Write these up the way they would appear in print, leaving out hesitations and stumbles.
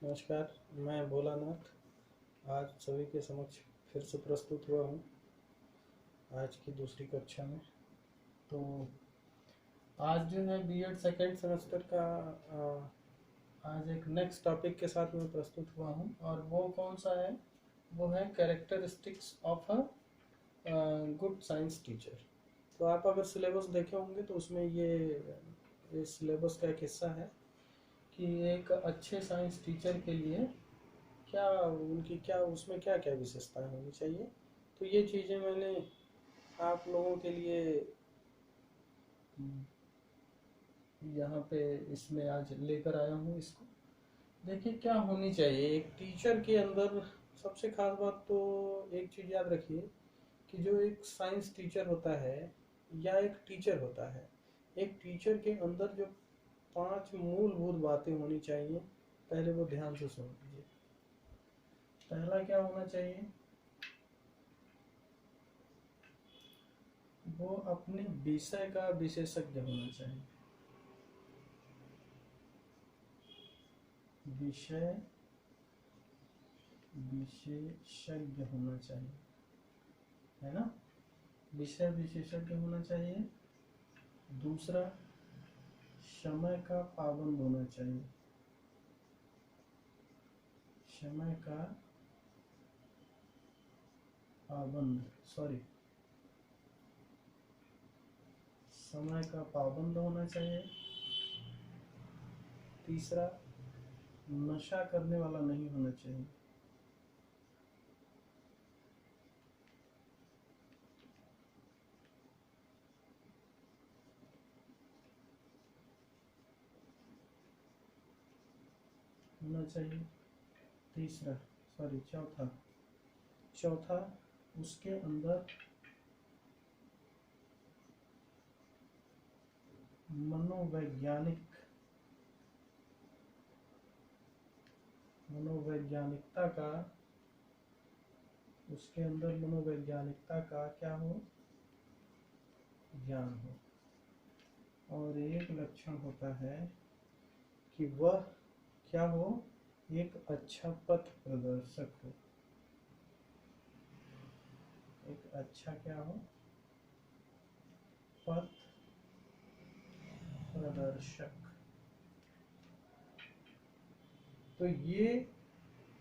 नमस्कार। मैं भोलानाथ आज सभी के समक्ष फिर से प्रस्तुत हुआ हूँ आज की दूसरी कक्षा में। तो आज जो है बीएड सेकेंड सेमेस्टर का आज एक नेक्स्ट टॉपिक के साथ मैं प्रस्तुत हुआ हूँ और वो कौन सा है, वो है characteristics of a good science teacher. तो आप अगर सिलेबस देखे होंगे तो उसमें ये सिलेबस का एक हिस्सा है कि एक अच्छे साइंस टीचर के लिए क्या उनकी क्या उसमें क्या क्या विशेषताएं होनी चाहिए। तो ये चीज़ें मैंने आप लोगों के लिए यहाँ पे इसमें आज लेकर आया हूँ इसको। देखिए क्या होनी चाहिए एक टीचर के अंदर। सबसे खास बात तो एक चीज़ याद रखिए कि जो एक साइंस टीचर होता है या एक टीचर होता है, एक टीचर के अंदर जो 5 मूलभूत बातें होनी चाहिए, पहले वो ध्यान से सुन लीजिए। पहला क्या होना चाहिए, वो अपने विषय का विशेषज्ञ होना चाहिए। विषय विशेषज्ञ होना चाहिए, है ना। विषय विशेषज्ञ होना चाहिए। दूसरा, समय का पाबंद होना चाहिए। समय का समय का पाबंद होना चाहिए। तीसरा, नशा करने वाला नहीं होना चाहिए। चौथा, उसके अंदर मनोवैज्ञानिकता का क्या हो, ज्ञान हो। और एक लक्षण होता है कि वह क्या हो, एक अच्छा पथ प्रदर्शक हो। एक अच्छा क्या हो, पथ प्रदर्शक। तो ये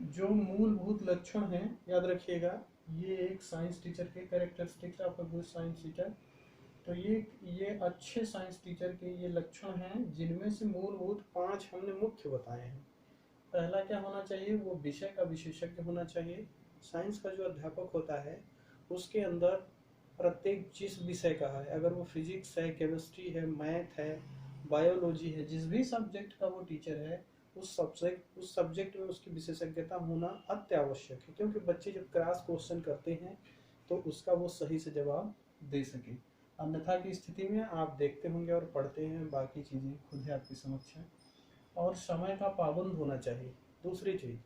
जो मूलभूत लक्षण हैं याद रखिएगा, ये एक साइंस टीचर के characteristics of a good science teacher. तो ये अच्छे साइंस टीचर के ये लक्षण हैं, जिनमें से मूलभूत 5 हमने मुख्य बताए हैं। पहला क्या होना चाहिए, वो विषय का विशेषज्ञ होना चाहिए। साइंस का जो अध्यापक होता है उसके अंदर प्रत्येक जिस विषय का है, अगर वो फिजिक्स है, केमिस्ट्री है, मैथ है, बायोलॉजी है, जिस भी सब्जेक्ट का वो टीचर है, उस सब्जेक्ट में उसकी विशेषज्ञता होना अत्यावश्यक है। क्योंकि बच्चे जब क्रॉस क्वेश्चन करते हैं तो उसका वो सही से जवाब दे सके। अन्यथा की स्थिति में आप देखते होंगे और पढ़ते हैं, बाकी चीज़ें खुद ही आपके समक्ष है। और समय का पाबंद होना चाहिए। दूसरी चीज़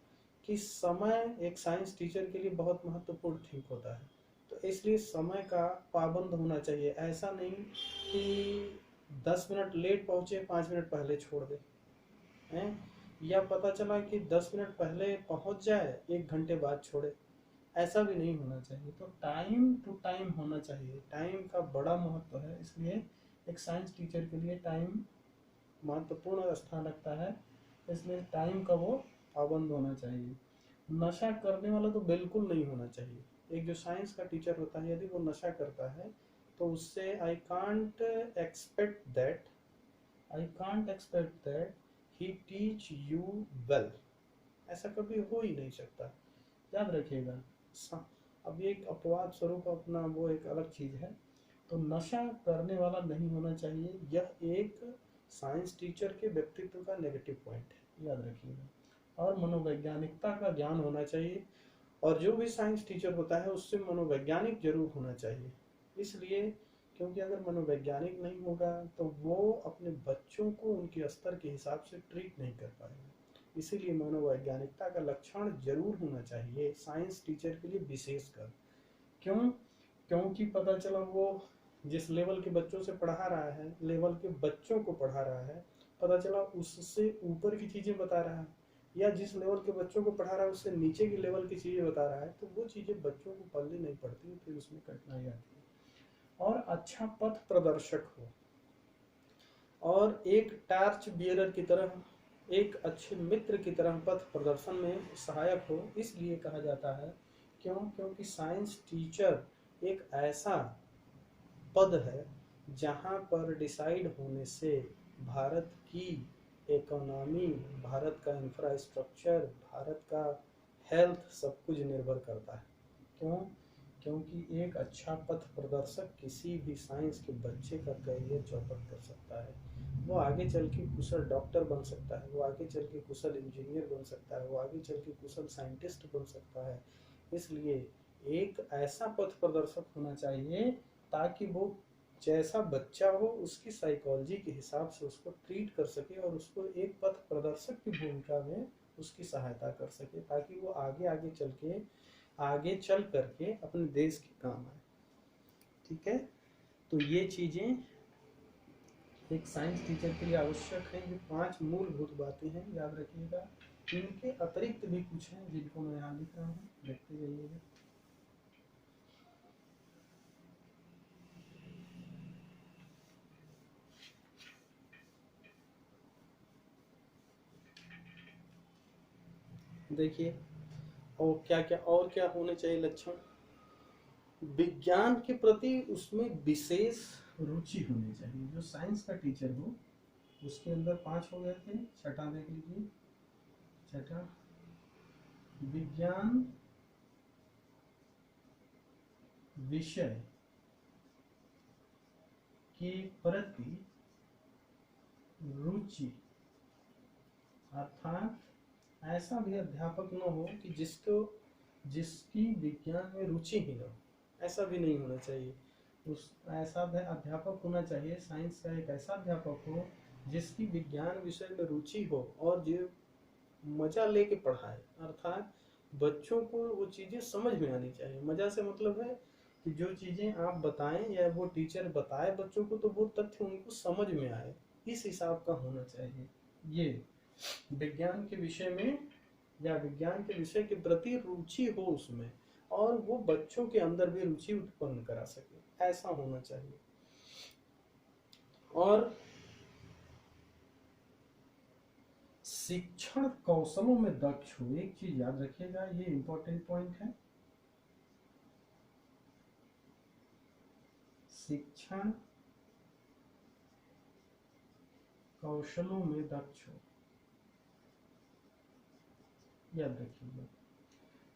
कि समय एक साइंस टीचर के लिए बहुत महत्वपूर्ण ठीक होता है, तो इसलिए समय का पाबंद होना चाहिए। ऐसा नहीं कि 10 मिनट लेट पहुँचे, 5 मिनट पहले छोड़ दे हैं, या पता चला कि 10 मिनट पहले पहुँच जाए, 1 घंटे बाद छोड़े। ऐसा भी नहीं होना चाहिए। तो टाइम टू टाइम होना चाहिए। टाइम का बड़ा महत्व है, इसलिए एक साइंस टीचर के लिए टाइम महत्वपूर्ण स्थान रखता है, इसलिए टाइम का वो पाबंद होना चाहिए। नशा करने वाला तो बिल्कुल नहीं होना चाहिए। एक जो साइंस का टीचर होता है, यदि वो नशा करता है तो उससे I can't expect that he teach you well. ऐसा कभी हो ही नहीं सकता, याद रखिएगा। अब ये एक अपवाद स्वरूप अपना वो एक अलग चीज़ है। तो नशा करने वाला नहीं होना चाहिए, यह एक साइंस टीचर के व्यक्तित्व का नेगेटिव पॉइंट है, याद रखिएगा। और मनोवैज्ञानिकता का ज्ञान होना चाहिए, और जो भी साइंस टीचर होता है उससे मनोवैज्ञानिक जरूर होना चाहिए। इसलिए क्योंकि अगर मनोवैज्ञानिक नहीं होगा तो वो अपने बच्चों को उनके स्तर के हिसाब से ट्रीट नहीं कर पाएगा। इसीलिए मनोवैज्ञानिकता का लक्षण जरूर होना चाहिए साइंस टीचर के लिए विशेषकर। क्यों? क्योंकि पता चला वो जिस लेवल के बच्चों से पढ़ा रहा है, लेवल के बच्चों को पढ़ा रहा है, पता चला उससे ऊपर की चीज़ें बता रहा है, या जिस लेवल के बच्चों को पढ़ा रहा है उससे नीचे की लेवल की चीज़ें बता रहा है, तो वो चीज़ें बच्चों को पल्ले नहीं पड़ती, फिर उसमें कठिनाई आती है। और अच्छा पथ प्रदर्शक हो और एक टार्च बियरर की तरह, एक अच्छे मित्र की तरह पथ प्रदर्शन में सहायक हो, इसलिए कहा जाता है। क्योंकि साइंस टीचर एक ऐसा पद है जहाँ पर डिसाइड होने से भारत की इकोनॉमी, भारत का इंफ्रास्ट्रक्चर, भारत का हेल्थ सब कुछ निर्भर करता है। क्यों? क्योंकि एक अच्छा पथ प्रदर्शक किसी भी साइंस के बच्चे का करियर चौपट कर सकता है। वो आगे चल के कुशल डॉक्टर बन सकता है, वो आगे चल के कुशल इंजीनियर बन सकता है, वो आगे चल के कुशल साइंटिस्ट बन सकता है। इसलिए एक ऐसा पथ प्रदर्शक होना चाहिए ताकि वो जैसा बच्चा हो उसकी साइकोलॉजी के हिसाब से उसको ट्रीट कर सके और उसको एक पथ प्रदर्शक की भूमिका में उसकी सहायता कर सके, ताकि वो आगे चल करके अपने देश के काम आए। ठीक है, तो ये चीज़ें एक साइंस टीचर के लिए आवश्यक है। ये 5 मूलभूत बातें हैं, याद रखिएगा। इनके अतिरिक्त भी कुछ हैं जिनको मैं यहाँ लिख रहा हूँ, देखते जाइएगा। देखिए, और क्या होने चाहिए लक्षण। विज्ञान के प्रति उसमें विशेष रुचि होनी चाहिए। जो साइंस का टीचर हो उसके अंदर 5 हो गए थे, छठा देख लीजिए। छठा, विज्ञान विषय के प्रति रुचि, अर्थात ऐसा भी अध्यापक न हो कि जिसकी विज्ञान में रुचि ही न हो, ऐसा भी नहीं होना चाहिए। ऐसा अध्यापक होना चाहिए, साइंस का एक ऐसा अध्यापक हो जिसकी विज्ञान विषय में रुचि हो और जो मजा लेके पढ़ाए, अर्थात बच्चों को वो चीज़ें समझ में आनी चाहिए। मजा से मतलब है कि जो चीज़ें आप बताएं या वो टीचर बताए बच्चों को, तो वो तथ्य उनको समझ में आए, इस हिसाब का होना चाहिए। ये विज्ञान के विषय में या विज्ञान के विषय के प्रति रुचि हो उसमें, और वो बच्चों के अंदर भी रुचि उत्पन्न करा सके, ऐसा होना चाहिए। और शिक्षण कौशलों में दक्ष हो। एक चीज याद रखिएगा, ये इंपॉर्टेंट पॉइंट है। शिक्षण कौशलों में दक्ष हो, याद रखिएगा।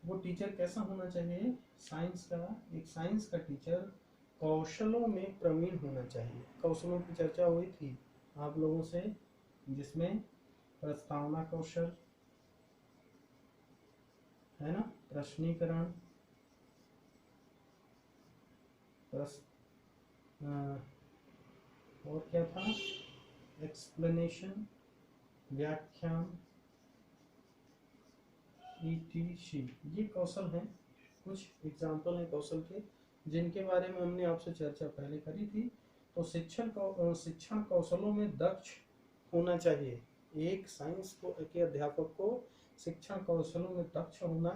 वो टीचर कैसा होना चाहिए? एक साइंस का टीचर कौशलों में प्रवीण होना चाहिए। कौशलों की चर्चा हुई थी आप लोगों से, जिसमें प्रस्तावना कौशल है ना, प्रश्नीकरण, और क्या था, एक्सप्लेनेशन, व्याख्यान, ETC। ये कौशल हैं, कुछ एग्जाम्पल हैं कौशल के, जिनके बारे में हमने आपसे चर्चा पहले करी थी। तो शिक्षण कौशलों में दक्ष होना चाहिए। एक साइंस के अध्यापक को शिक्षण कौशलों में दक्ष होना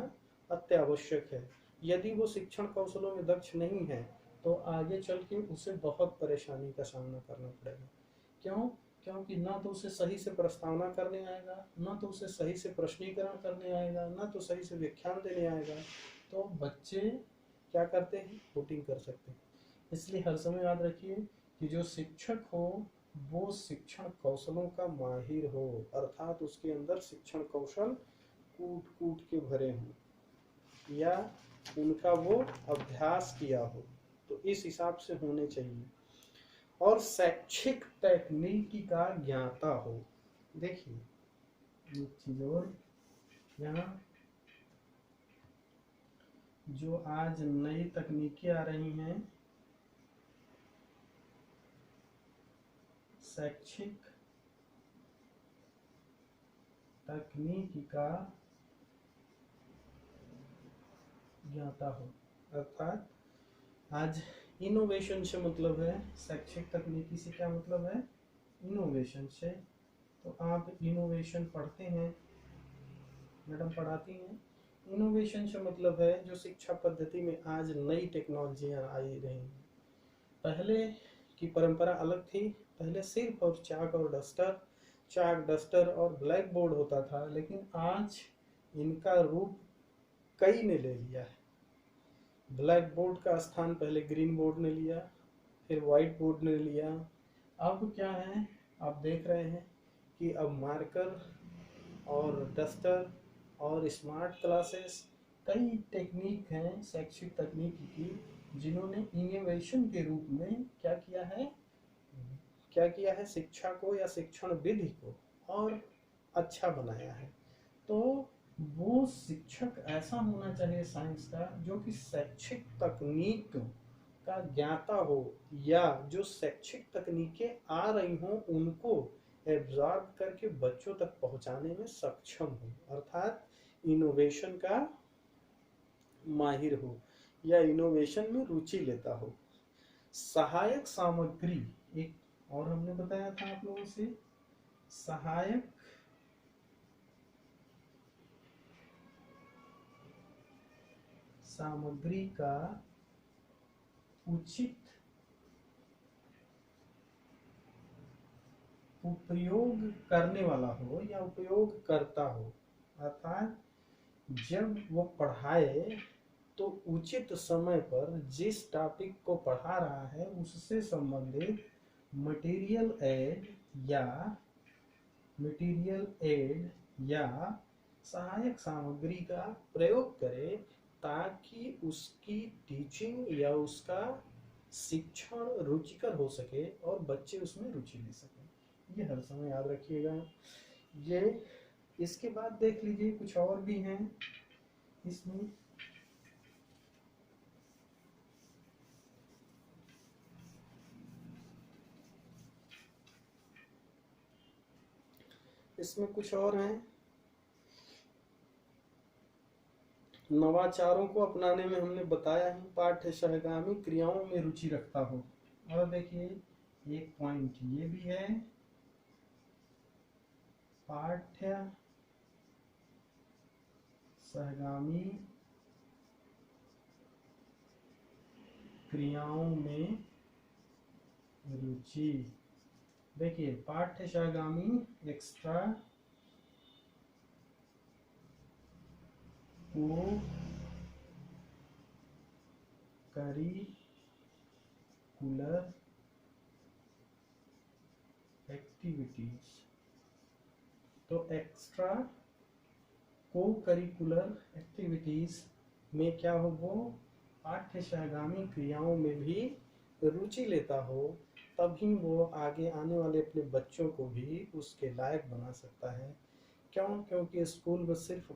अत्यावश्यक है। यदि वो शिक्षण कौशलों में दक्ष नहीं है तो आगे चल के उसे बहुत परेशानी का सामना करना पड़ेगा। क्यों? क्योंकि ना तो उसे सही से प्रस्तावना करने आएगा, ना तो उसे सही से प्रश्नीकरण करने आएगा, ना तो सही से व्याख्यान देने आएगा। तो बच्चे क्या करते हैं? वोटिंग कर सकते हैं। इसलिए हर समय याद रखिए कि जो शिक्षक हो वो शिक्षण कौशलों का माहिर हो, अर्थात उसके अंदर शिक्षण कौशल कूट कूट के भरे हों या उनका वो अभ्यास किया हो, तो इस हिसाब से होने चाहिए। और शैक्षिक तकनीकी का ज्ञाता हो। देखिए एक चीज और, यहाँ जो आज नई तकनीकें आ रही हैं, शैक्षिक तकनीकी का ज्ञाता हो, अर्थात आज इनोवेशन से मतलब है, शैक्षिक तकनीकी से क्या मतलब है? इनोवेशन से। तो आप इनोवेशन पढ़ते हैं मैडम पढ़ाती हैं। इनोवेशन से मतलब है जो शिक्षा पद्धति में आज नई टेक्नोलॉजियाँ आई रही हैं। पहले की परंपरा अलग थी, पहले सिर्फ और चाक डस्टर और ब्लैक बोर्ड होता था, लेकिन आज इनका रूप कई ने ले लिया है। ब्लैक बोर्ड का स्थान पहले ग्रीन बोर्ड ने लिया, फिर वाइट बोर्ड ने लिया। अब क्या है, आप देख रहे हैं कि अब मार्कर और डस्टर और स्मार्ट क्लासेस, कई टेक्निक हैं शैक्षिक तकनीक की जिन्होंने इनोवेशन के रूप में क्या किया है शिक्षा को या शिक्षण विधि को और अच्छा बनाया है। तो वो शिक्षक ऐसा होना चाहिए साइंस का जो कि शैक्षिक तकनीक का ज्ञाता हो, या जो शैक्षिक तकनीकें आ रही हों उनको एब्जॉर्ब करके बच्चों तक पहुंचाने में सक्षम हो, अर्थात इनोवेशन का माहिर हो या इनोवेशन में रुचि लेता हो। सहायक सामग्री एक और हमने बताया था आप लोगों से, सहायक सामग्री का उचित उपयोग करने वाला हो या उपयोग करता हो, अर्थात जब वो पढ़ाए तो उचित समय पर जिस टॉपिक को पढ़ा रहा है उससे संबंधित मटेरियल एड या सहायक सामग्री का प्रयोग करे, ताकि उसकी टीचिंग या उसका शिक्षण रुचिकर हो सके और बच्चे उसमें रुचि ले सकें। ये हर समय याद रखिएगा। ये इसके बाद देख लीजिए कुछ और भी हैं इसमें। इसमें कुछ और हैं, नवाचारों को अपनाने में हमने बताया ही, पाठ्य सहगामी क्रियाओं में रुचि रखता हो। और देखिए एक पॉइंट ये भी है, पाठ्य सहगामी क्रियाओं में रुचि। देखिए पाठ्य सहगामी एक्स्ट्रा को करिकुलर एक्टिविटीज, तो एक्स्ट्रा को करिकुलर एक्टिविटीज में क्या हो, वो पाठ्य सहगामी क्रियाओं में भी रुचि लेता हो, तभी वो आगे आने वाले अपने बच्चों को भी उसके लायक बना सकता है। क्यों? क्योंकि स्कूल में सिर्फ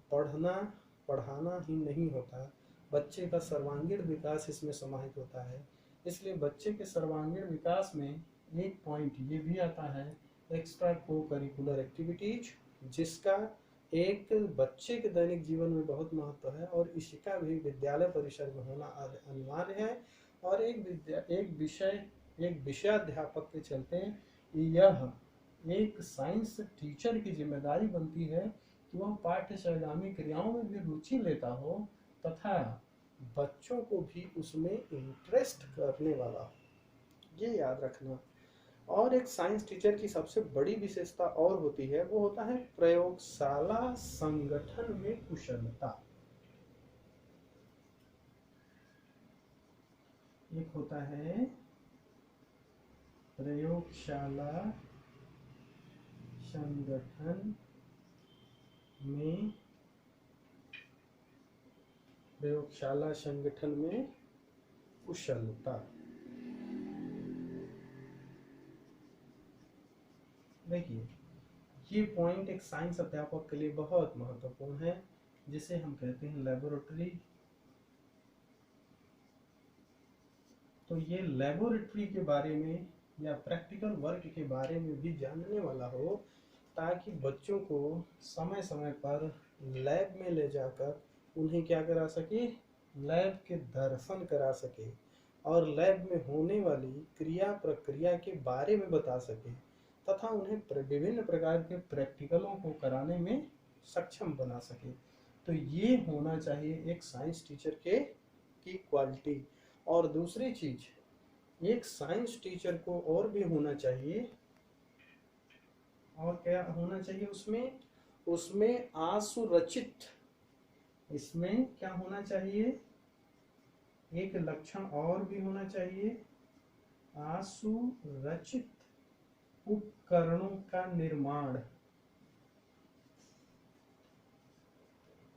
पढ़ाना ही नहीं होता, बच्चे का सर्वांगीण विकास इसमें समाहित होता है। इसलिए बच्चे के सर्वांगीण विकास में एक पॉइंट ये भी आता है, एक्स्ट्रा को करिकुलर एक्टिविटीज, जिसका एक बच्चे के दैनिक जीवन में बहुत महत्व है और इसका भी विद्यालय परिसर में होना अनिवार्य है। और एक विषयाध्यापक के चलते यह एक साइंस टीचर की जिम्मेदारी बनती है कि वह पाठ्य सहगामी क्रियाओं में भी रुचि लेता हो तथा बच्चों को भी उसमें इंटरेस्ट करने वाला हो, ये याद रखना। और एक साइंस टीचर की सबसे बड़ी विशेषता और होती है, वो होता है प्रयोगशाला संगठन में कुशलता। एक होता है प्रयोगशाला संगठन में कुशलता। देखिए ये पॉइंट एक साइंस अध्यापक के लिए बहुत महत्वपूर्ण है, जिसे हम कहते हैं लेबोरेटरी। तो ये लेबोरेटरी के बारे में या प्रैक्टिकल वर्क के बारे में भी जानने वाला हो, ताकि बच्चों को समय समय पर लैब में ले जाकर उन्हें क्या करा सके, लैब के दर्शन करा सके और लैब में होने वाली क्रिया प्रक्रिया के बारे में बता सके, तथा उन्हें विभिन्न प्रकार के प्रैक्टिकलों को कराने में सक्षम बना सके। तो ये होना चाहिए एक साइंस टीचर के की क्वालिटी। और दूसरी चीज, एक साइंस टीचर को और भी होना चाहिए, और क्या होना चाहिए उसमें, उसमें आसुरचित, इसमें क्या होना चाहिए, एक लक्षण और भी होना चाहिए, आसुरचित उपकरणों का निर्माण,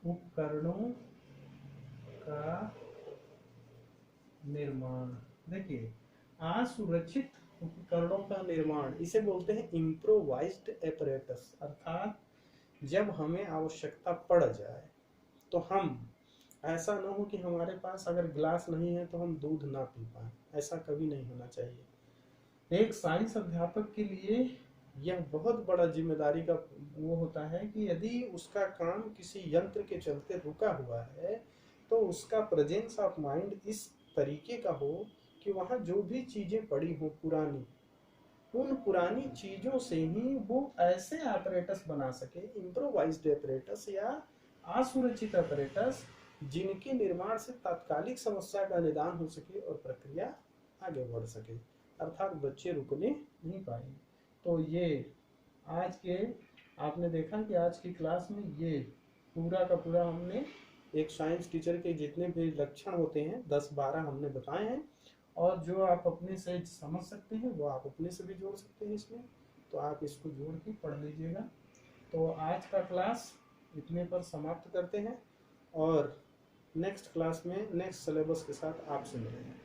उपकरणों का निर्माण। देखिए, असुरक्षित उपकरणों का निर्माण, इसे बोलते हैं इम्प्रोवाइज्ड एपरेटस। अर्थात जब हमें आवश्यकता पड़ जाए तो हम, ऐसा ना हो कि हमारे पास अगर गिलास नहीं है तो हम दूध ना पी पाए, ऐसा कभी नहीं होना चाहिए। एक साइंस अध्यापक के लिए यह बहुत बड़ा जिम्मेदारी का वो होता है कि यदि उसका काम किसी यंत्र के चलते रुका हुआ है तो उसका प्रेजेंस ऑफ माइंड इस तरीके का हो कि वहाँ जो भी चीजें पड़ी हो पुरानी, उन पुरानी चीजों से ही वो ऐसे ऑपरेटस बना सके, इम्प्रोवाइज्ड ऑपरेटस या असुरक्षित ऑपरेटस, जिनके निर्माण से तात्कालिक समस्या का निदान हो सके और प्रक्रिया आगे बढ़ सके, अर्थात बच्चे रुकने नहीं पाएंगे। तो ये आज के, आपने देखा कि आज की क्लास में ये पूरा का पूरा हमने एक साइंस टीचर के जितने भी लक्षण होते हैं 10-12 हमने बताए हैं, और जो आप अपने से समझ सकते हैं वो आप अपने से भी जोड़ सकते हैं इसमें, तो आप इसको जोड़ के पढ़ लीजिएगा। तो आज का क्लास इतने पर समाप्त करते हैं और नेक्स्ट क्लास में नेक्स्ट सिलेबस के साथ आपसे मिलेंगे।